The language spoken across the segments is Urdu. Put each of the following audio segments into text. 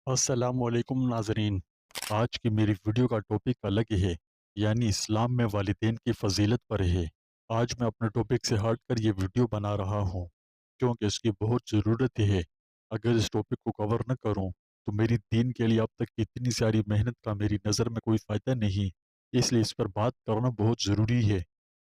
السلام علیکم ناظرین۔ آج کی میری ویڈیو کا ٹاپک الگ ہے، یعنی اسلام میں والدین کی فضیلت پر ہے۔ آج میں اپنے ٹاپک سے ہٹ کر یہ ویڈیو بنا رہا ہوں کیونکہ اس کی بہت ضرورت ہے۔ اگر اس ٹاپک کو کور نہ کروں تو میری دین کے لیے اب تک کی اتنی ساری محنت کا میری نظر میں کوئی فائدہ نہیں، اس لیے اس پر بات کرنا بہت ضروری ہے۔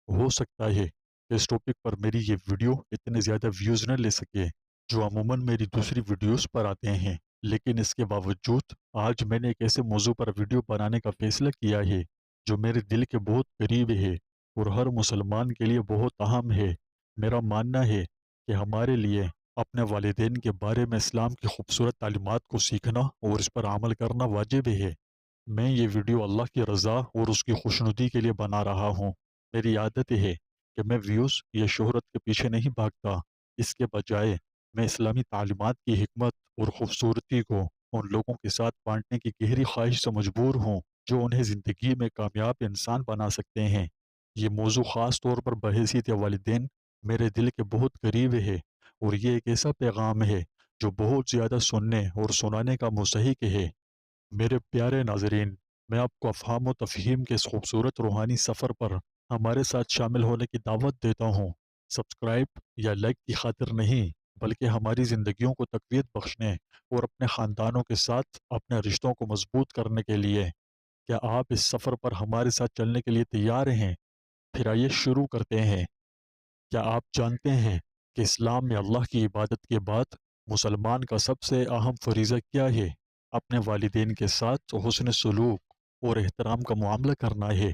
ہو سکتا ہے کہ اس ٹاپک پر میری یہ ویڈیو اتنے زیادہ ویوز نہ لے سکے جو عموماً میری دوسری ویڈیوز پر آتے ہیں، لیکن اس کے باوجود آج میں نے ایک ایسے موضوع پر ویڈیو بنانے کا فیصلہ کیا ہے جو میرے دل کے بہت قریب ہے اور ہر مسلمان کے لیے بہت اہم ہے۔ میرا ماننا ہے کہ ہمارے لیے اپنے والدین کے بارے میں اسلام کی خوبصورت تعلیمات کو سیکھنا اور اس پر عمل کرنا واجب ہے۔ میں یہ ویڈیو اللہ کی رضا اور اس کی خوشنودی کے لیے بنا رہا ہوں۔ میری عادت ہے کہ میں ویوز یا شہرت کے پیچھے نہیں بھاگتا، اس کے بجائے میں اسلامی تعلیمات کی حکمت اور خوبصورتی کو ان لوگوں کے ساتھ بانٹنے کی گہری خواہش سے مجبور ہوں جو انہیں زندگی میں کامیاب انسان بنا سکتے ہیں۔ یہ موضوع خاص طور پر بحیثیت والدین میرے دل کے بہت قریب ہے، اور یہ ایک ایسا پیغام ہے جو بہت زیادہ سننے اور سنانے کا مستحق ہے۔ میرے پیارے ناظرین، میں آپ کو افہام و تفہیم کے اس خوبصورت روحانی سفر پر ہمارے ساتھ شامل ہونے کی دعوت دیتا ہوں۔ سبسکرائب یا لائک کی خاطر نہیں، بلکہ ہماری زندگیوں کو تقویت بخشنے اور اپنے خاندانوں کے ساتھ اپنے رشتوں کو مضبوط کرنے کے لیے۔ کیا آپ اس سفر پر ہمارے ساتھ چلنے کے لیے تیار ہیں؟ پھر آئیے شروع کرتے ہیں۔ کیا آپ جانتے ہیں کہ اسلام میں اللہ کی عبادت کے بعد مسلمان کا سب سے اہم فریضہ کیا ہے؟ اپنے والدین کے ساتھ حسن سلوک اور احترام کا معاملہ کرنا ہے۔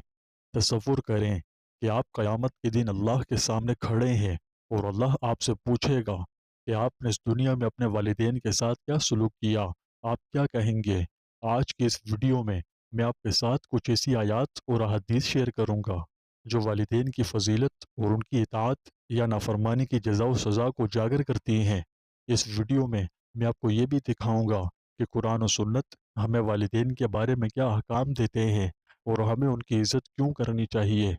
تصور کریں کہ آپ قیامت کے دن اللہ کے سامنے کھڑے ہیں اور اللہ آپ سے پوچھے گا کہ آپ نے اس دنیا میں اپنے والدین کے ساتھ کیا سلوک کیا۔ آپ کیا کہیں گے؟ آج کی اس ویڈیو میں آپ کے ساتھ کچھ ایسی آیات اور احادیث شیئر کروں گا جو والدین کی فضیلت اور ان کی اطاعت یا نافرمانی کی جزا و سزا کو اجاگر کرتی ہیں۔ اس ویڈیو میں آپ کو یہ بھی دکھاؤں گا کہ قرآن و سنت ہمیں والدین کے بارے میں کیا احکام دیتے ہیں اور ہمیں ان کی عزت کیوں کرنی چاہیے۔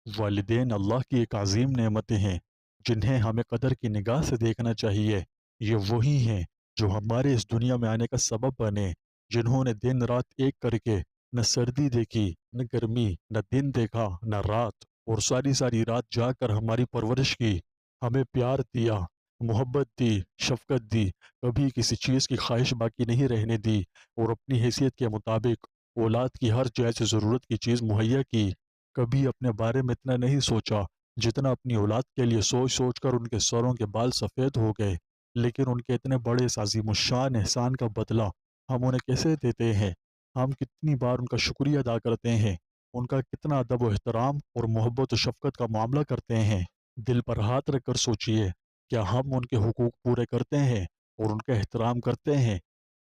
والدین اللہ کی ایک عظیم نعمتیں ہیں جنہیں ہمیں قدر کی نگاہ سے دیکھنا چاہیے۔ یہ وہی ہیں جو ہمارے اس دنیا میں آنے کا سبب بنے، جنہوں نے دن رات ایک کر کے نہ سردی دیکھی، نہ گرمی، نہ دن دیکھا، نہ رات، اور ساری ساری رات جا کر ہماری پرورش کی، ہمیں پیار دیا، محبت دی، شفقت دی، کبھی کسی چیز کی خواہش باقی نہیں رہنے دی، اور اپنی حیثیت کے مطابق اولاد کی ہر جائز ضرورت کی چیز مہیا کی۔ کبھی اپنے بارے میں اتنا نہیں سوچا جتنا اپنی اولاد کے لیے سوچ سوچ کر ان کے سروں کے بال سفید ہو گئے۔ لیکن ان کے اتنے بڑے اس عظیم الشان احسان کا بدلہ ہم انہیں کیسے دیتے ہیں؟ ہم کتنی بار ان کا شکریہ ادا کرتے ہیں؟ ان کا کتنا ادب و احترام اور محبت و شفقت کا معاملہ کرتے ہیں؟ دل پر ہاتھ رکھ کر سوچئے، کیا ہم ان کے حقوق پورے کرتے ہیں اور ان کا احترام کرتے ہیں؟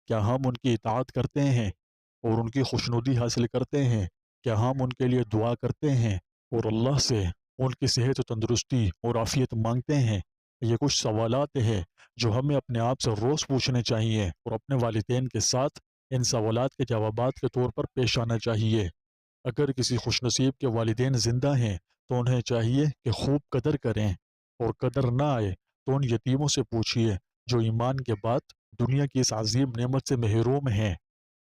کیا ہم ان کی اطاعت کرتے ہیں اور ان کی خوشنودی حاصل کرتے ہیں؟ کیا ہم ان کے لیے دعا کرتے ہیں اور اللہ سے ان کی صحت و تندرستی اور عافیت مانگتے ہیں؟ یہ کچھ سوالات ہیں جو ہمیں اپنے آپ سے روز پوچھنے چاہیے اور اپنے والدین کے ساتھ ان سوالات کے جوابات کے طور پر پیش آنا چاہیے۔ اگر کسی خوش نصیب کے والدین زندہ ہیں تو انہیں چاہیے کہ خوب قدر کریں، اور قدر نہ آئے تو ان یتیموں سے پوچھیے جو ایمان کے بعد دنیا کی اس عظیم نعمت سے محروم ہیں۔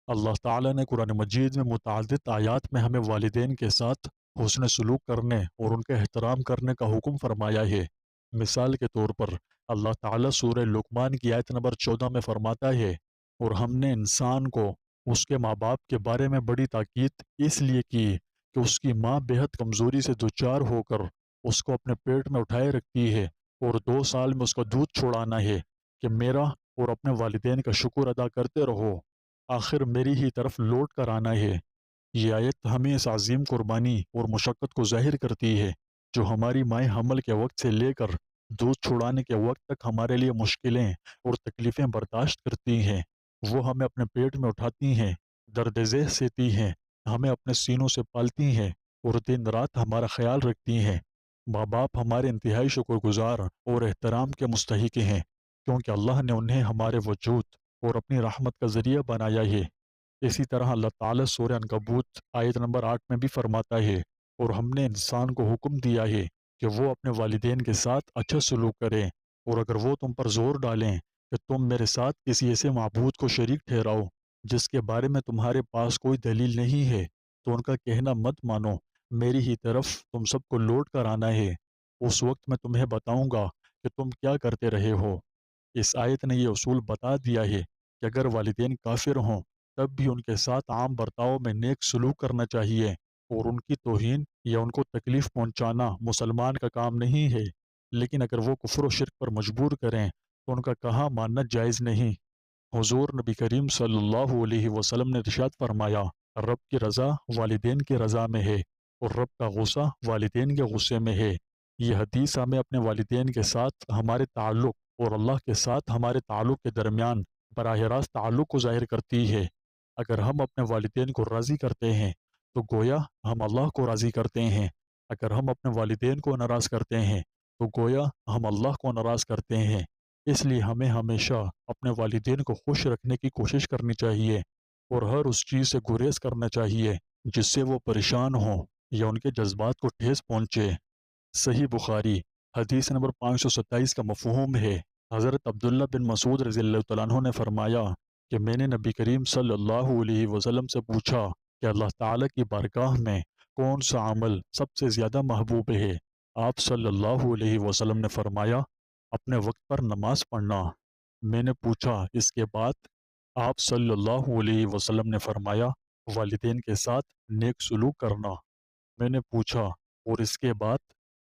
اللہ تعالیٰ نے قرآن مجید میں متعدد آیات میں ہمیں والدین کے ساتھ حسن سلوک کرنے اور ان کا احترام کرنے کا حکم فرمایا ہے۔ مثال کے طور پر اللہ تعالیٰ سورہ لقمان کی آیت نمبر 14 میں فرماتا ہے، اور ہم نے انسان کو اس کے ماں باپ کے بارے میں بڑی تاکید اس لیے کی کہ اس کی ماں بے حد کمزوری سے دوچار ہو کر اس کو اپنے پیٹ میں اٹھائے رکھتی ہے، اور 2 سال میں اس کا دودھ چھڑانا ہے کہ میرا اور اپنے والدین کا شکر ادا کرتے رہو، آخر میری ہی طرف لوٹ کر آنا ہے۔ یہ آیت ہمیں اس عظیم قربانی اور مشقت کو ظاہر کرتی ہے جو ہماری مائیں حمل کے وقت سے لے کر دودھ چھڑانے کے وقت تک ہمارے لیے مشکلیں اور تکلیفیں برداشت کرتی ہیں۔ وہ ہمیں اپنے پیٹ میں اٹھاتی ہیں، درد ذہ سہتی ہیں، ہمیں اپنے سینوں سے پالتی ہیں اور دن رات ہمارا خیال رکھتی ہیں۔ ماں باپ ہمارے انتہائی شکر گزار اور احترام کے مستحق ہیں، کیونکہ اللہ نے انہیں ہمارے وجود اور اپنی رحمت کا ذریعہ بنایا ہے۔ اسی طرح اللہ تعالیٰ سورہ عنکبوت آیت نمبر 8 میں بھی فرماتا ہے، اور ہم نے انسان کو حکم دیا ہے کہ وہ اپنے والدین کے ساتھ اچھا سلوک کریں، اور اگر وہ تم پر زور ڈالیں کہ تم میرے ساتھ کسی ایسے معبود کو شریک ٹھہراؤ جس کے بارے میں تمہارے پاس کوئی دلیل نہیں ہے تو ان کا کہنا مت مانو، میری ہی طرف تم سب کو لوٹ کر آنا ہے، اس وقت میں تمہیں بتاؤں گا کہ تم کیا کرتے رہے ہو۔ اس آیت نے یہ اصول بتا دیا ہے کہ اگر والدین کافر ہوں تب بھی ان کے ساتھ عام برتاؤ میں نیک سلوک کرنا چاہیے، اور ان کی توہین یا ان کو تکلیف پہنچانا مسلمان کا کام نہیں ہے، لیکن اگر وہ کفر و شرک پر مجبور کریں تو ان کا کہاں ماننا جائز نہیں۔ حضور نبی کریم صلی اللہ علیہ وسلم نے ارشاد فرمایا، رب کی رضا والدین کی رضا میں ہے اور رب کا غصہ والدین کے غصے میں ہے۔ یہ حدیث ہمیں اپنے والدین کے ساتھ ہمارے تعلق اور اللہ کے ساتھ ہمارے تعلق کے درمیان براہ راست تعلق کو ظاہر کرتی ہے۔ اگر ہم اپنے والدین کو راضی کرتے ہیں تو گویا ہم اللہ کو راضی کرتے ہیں، اگر ہم اپنے والدین کو ناراض کرتے ہیں تو گویا ہم اللہ کو ناراض کرتے ہیں۔ اس لیے ہمیں ہمیشہ اپنے والدین کو خوش رکھنے کی کوشش کرنی چاہیے اور ہر اس چیز سے گریز کرنا چاہیے جس سے وہ پریشان ہوں یا ان کے جذبات کو ٹھیس پہنچے۔ صحیح بخاری حدیث نمبر 527 کا مفہوم ہے، حضرت عبداللہ بن مسعود رضی اللہ تعالیٰ عنہ نے فرمایا کہ میں نے نبی کریم صلی اللہ علیہ وسلم سے پوچھا کہ اللہ تعالیٰ کی بارگاہ میں کون سا عمل سب سے زیادہ محبوب ہے؟ آپ صلی اللہ علیہ وسلم نے فرمایا، اپنے وقت پر نماز پڑھنا۔ میں نے پوچھا اس کے بعد؟ آپ صلی اللہ علیہ وسلم نے فرمایا، والدین کے ساتھ نیک سلوک کرنا۔ میں نے پوچھا اور اس کے بعد؟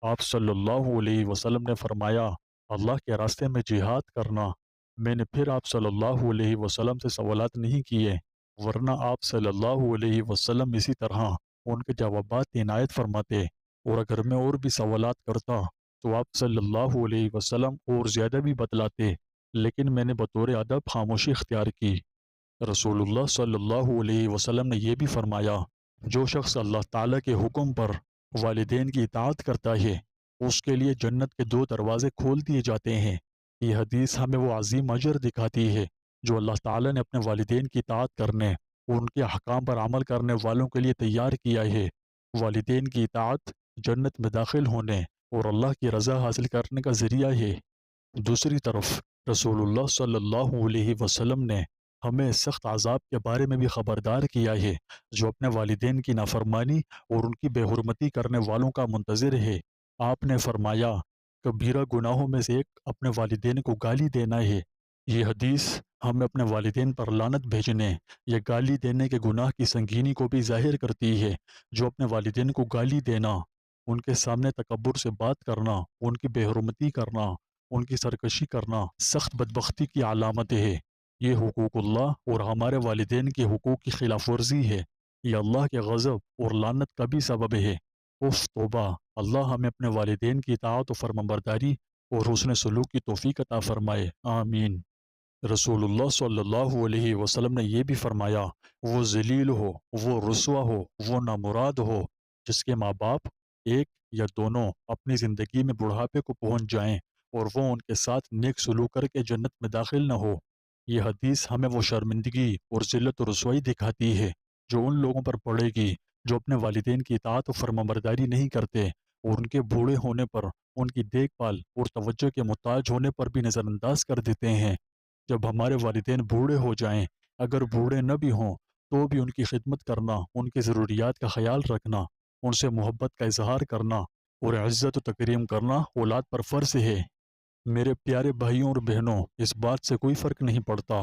آپ صلی اللہ علیہ وسلم نے فرمایا، اللہ کے راستے میں جہاد کرنا۔ میں نے پھر آپ صلی اللہ علیہ وسلم سے سوالات نہیں کیے، ورنہ آپ صلی اللہ علیہ وسلم اسی طرح ان کے جوابات عنایت فرماتے، اور اگر میں اور بھی سوالات کرتا تو آپ صلی اللہ علیہ وسلم اور زیادہ بھی بتلاتے، لیکن میں نے بطور ادب خاموشی اختیار کی۔ رسول اللہ صلی اللہ علیہ وسلم نے یہ بھی فرمایا، جو شخص اللہ تعالیٰ کے حکم پر والدین کی اطاعت کرتا ہے اس کے لیے جنت کے 2 دروازے کھول دیے جاتے ہیں۔ یہ حدیث ہمیں وہ عظیم اجر دکھاتی ہے جو اللہ تعالیٰ نے اپنے والدین کی اطاعت کرنے اور ان کے احکام پر عمل کرنے والوں کے لیے تیار کیا ہے۔ والدین کی اطاعت جنت میں داخل ہونے اور اللہ کی رضا حاصل کرنے کا ذریعہ ہے۔ دوسری طرف رسول اللہ صلی اللہ علیہ وسلم نے ہمیں سخت عذاب کے بارے میں بھی خبردار کیا ہے جو اپنے والدین کی نافرمانی اور ان کی بے حرمتی کرنے والوں کا منتظر ہے۔ آپ نے فرمایا، کبیرہ گناہوں میں سے ایک اپنے والدین کو گالی دینا ہے۔ یہ حدیث ہمیں اپنے والدین پر لعنت بھیجنے یا گالی دینے کے گناہ کی سنگینی کو بھی ظاہر کرتی ہے۔ جو اپنے والدین کو گالی دینا، ان کے سامنے تکبر سے بات کرنا، ان کی بے حرمتی کرنا، ان کی سرکشی کرنا سخت بدبختی کی علامت ہے۔ یہ حقوق اللہ اور ہمارے والدین کے حقوق کی خلاف ورزی ہے۔ یہ اللہ کے غضب اور لعنت کا بھی سبب ہے۔ اف توبہ! اللہ ہمیں اپنے والدین کی اطاعت و فرمانبرداری اور حسن سلوک کی توفیق عطا فرمائے، آمین۔ رسول اللہ صلی اللہ علیہ وسلم نے یہ بھی فرمایا، وہ ذلیل ہو، وہ رسوا ہو، وہ نامراد ہو جس کے ماں باپ ایک یا دونوں اپنی زندگی میں بڑھاپے کو پہنچ جائیں اور وہ ان کے ساتھ نیک سلوک کر کے جنت میں داخل نہ ہو۔ یہ حدیث ہمیں وہ شرمندگی اور ذلت و رسوائی دکھاتی ہے جو ان لوگوں پر پڑے گی جو اپنے والدین کی اطاعت و فرمانبرداری نہیں کرتے اور ان کے بوڑھے ہونے پر ان کی دیکھ بھال اور توجہ کے محتاج ہونے پر بھی نظر انداز کر دیتے ہیں۔ جب ہمارے والدین بوڑھے ہو جائیں، اگر بوڑھے نہ بھی ہوں تو بھی ان کی خدمت کرنا، ان کی ضروریات کا خیال رکھنا، ان سے محبت کا اظہار کرنا اور عزت و تکریم کرنا اولاد پر فرض ہے۔ میرے پیارے بھائیوں اور بہنوں، اس بات سے کوئی فرق نہیں پڑتا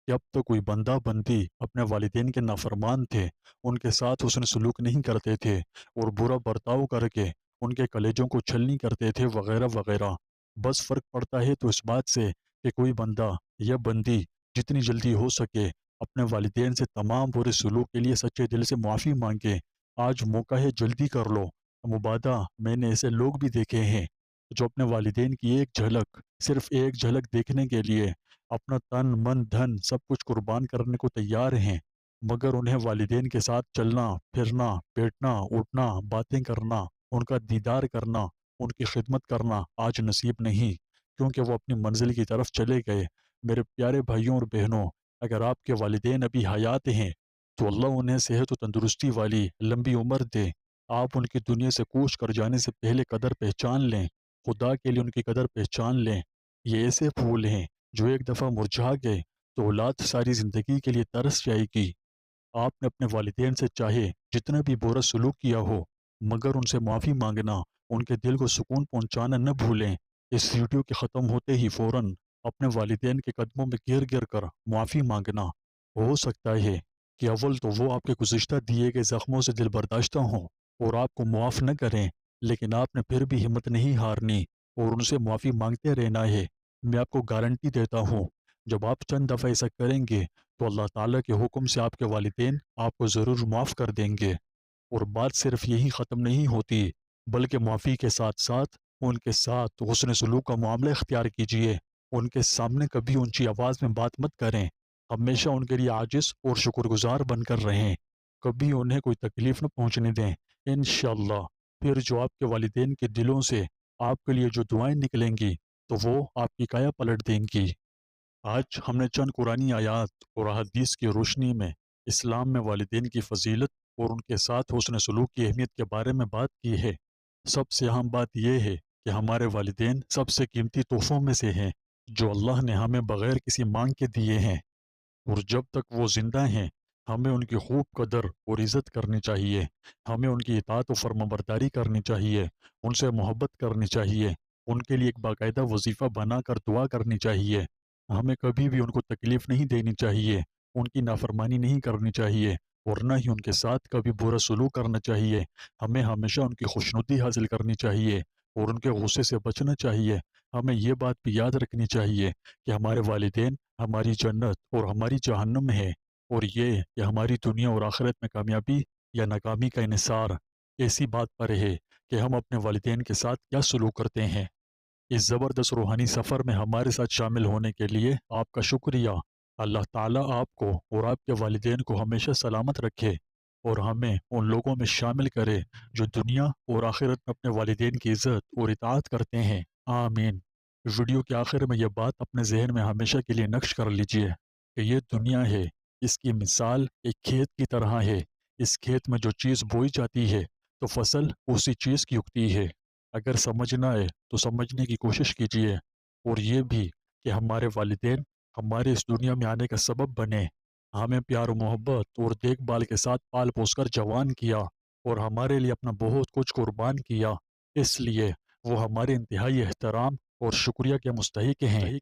کہ اب تو کوئی بندہ بندی اپنے والدین کے نافرمان تھے، ان کے ساتھ حسن سلوک نہیں کرتے تھے اور برا برتاؤ کر کے ان کے کلیجوں کو چھلنی کرتے تھے وغیرہ وغیرہ۔ بس فرق پڑتا ہے تو اس بات سے کہ کوئی بندہ یا بندی جتنی جلدی ہو سکے اپنے والدین سے تمام برے سلوک کے لیے سچے دل سے معافی مانگے۔ آج موقع ہے، جلدی کر لو۔ مبادہ میں نے ایسے لوگ بھی دیکھے ہیں جو اپنے والدین کی ایک جھلک، صرف ایک جھلک دیکھنے کے لیے اپنا تن من دھن سب کچھ قربان کرنے کو تیار ہیں، مگر انہیں والدین کے ساتھ چلنا پھرنا، بیٹھنا اٹھنا، باتیں کرنا، ان کا دیدار کرنا، ان کی خدمت کرنا آج نصیب نہیں، کیونکہ وہ اپنی منزل کی طرف چلے گئے۔ میرے پیارے بھائیوں اور بہنوں، اگر آپ کے والدین ابھی حیات ہیں تو اللہ انہیں صحت و تندرستی والی لمبی عمر دے۔ آپ ان کی دنیا سے کوچ کر جانے سے پہلے قدر پہچان لیں، خدا کے لیے ان کی قدر پہچان لیں۔ یہ ایسے پھول ہیں جو ایک دفعہ مرجھا گئے تو اولاد ساری زندگی کے لیے ترس جائے گی۔ آپ نے اپنے والدین سے چاہے جتنا بھی برا سلوک کیا ہو، مگر ان سے معافی مانگنا، ان کے دل کو سکون پہنچانا نہ بھولیں۔ اس ویڈیو کے ختم ہوتے ہی فوراً اپنے والدین کے قدموں میں گر گر کر معافی مانگنا۔ ہو سکتا ہے کہ اول تو وہ آپ کے گزشتہ دیے گئے زخموں سے دل برداشتہ ہوں اور آپ کو معاف نہ کریں، لیکن آپ نے پھر بھی ہمت نہیں ہارنی اور ان سے معافی مانگتے رہنا ہے۔ میں آپ کو گارنٹی دیتا ہوں، جب آپ چند دفعہ ایسا کریں گے تو اللہ تعالیٰ کے حکم سے آپ کے والدین آپ کو ضرور معاف کر دیں گے۔ اور بات صرف یہی ختم نہیں ہوتی، بلکہ معافی کے ساتھ ساتھ ان کے ساتھ حسن سلوک کا معاملہ اختیار کیجیے۔ ان کے سامنے کبھی اونچی آواز میں بات مت کریں، ہمیشہ ان کے لیے عاجز اور شکر گزار بن کر رہیں، کبھی انہیں کوئی تکلیف نہ پہنچنے دیں۔ انشاءاللہ پھر جو آپ کے والدین کے دلوں سے آپ کے لیے جو دعائیں نکلیں گی تو وہ آپ کی کایا پلٹ دیں گی۔ آج ہم نے چند قرآنی آیات اور احادیث کی روشنی میں اسلام میں والدین کی فضیلت اور ان کے ساتھ حسن سلوک کی اہمیت کے بارے میں بات کی ہے۔ سب سے اہم بات یہ ہے کہ ہمارے والدین سب سے قیمتی تحفوں میں سے ہیں جو اللہ نے ہمیں بغیر کسی مانگ کے دیے ہیں، اور جب تک وہ زندہ ہیں ہمیں ان کی خوب قدر اور عزت کرنی چاہیے۔ ہمیں ان کی اطاعت و فرمانبرداری کرنی چاہیے، ان سے محبت کرنی چاہیے، ان کے لیے ایک باقاعدہ وظیفہ بنا کر دعا کرنی چاہیے۔ ہمیں کبھی بھی ان کو تکلیف نہیں دینی چاہیے، ان کی نافرمانی نہیں کرنی چاہیے، اور نہ ہی ان کے ساتھ کبھی برا سلوک کرنا چاہیے۔ ہمیں ہمیشہ ان کی خوشنودی حاصل کرنی چاہیے اور ان کے غصے سے بچنا چاہیے۔ ہمیں یہ بات بھی یاد رکھنی چاہیے کہ ہمارے والدین ہماری جنت اور ہماری جہنم ہے، اور یہ کہ ہماری دنیا اور آخرت میں کامیابی یا ناکامی کا انحصار ایسی بات پر ہے کہ ہم اپنے والدین کے ساتھ کیا سلوک کرتے ہیں۔ اس زبردست روحانی سفر میں ہمارے ساتھ شامل ہونے کے لیے آپ کا شکریہ۔ اللہ تعالیٰ آپ کو اور آپ کے والدین کو ہمیشہ سلامت رکھے اور ہمیں ان لوگوں میں شامل کرے جو دنیا اور آخرت میں اپنے والدین کی عزت اور اطاعت کرتے ہیں، آمین۔ ویڈیو کے آخر میں یہ بات اپنے ذہن میں ہمیشہ کے لیے نقش کر لیجئے کہ یہ دنیا ہے، اس کی مثال ایک کھیت کی طرح ہے۔ اس کھیت میں جو چیز بوئی جاتی ہے تو فصل اسی چیز کی اگتی ہے۔ اگر سمجھنا ہے تو سمجھنے کی کوشش کیجیے، اور یہ بھی کہ ہمارے والدین ہمارے اس دنیا میں آنے کا سبب بنے، ہمیں پیار و محبت اور دیکھ بھال کے ساتھ پال پوس کر جوان کیا اور ہمارے لیے اپنا بہت کچھ قربان کیا، اس لیے وہ ہمارے انتہائی احترام اور شکریہ کے مستحق ہیں۔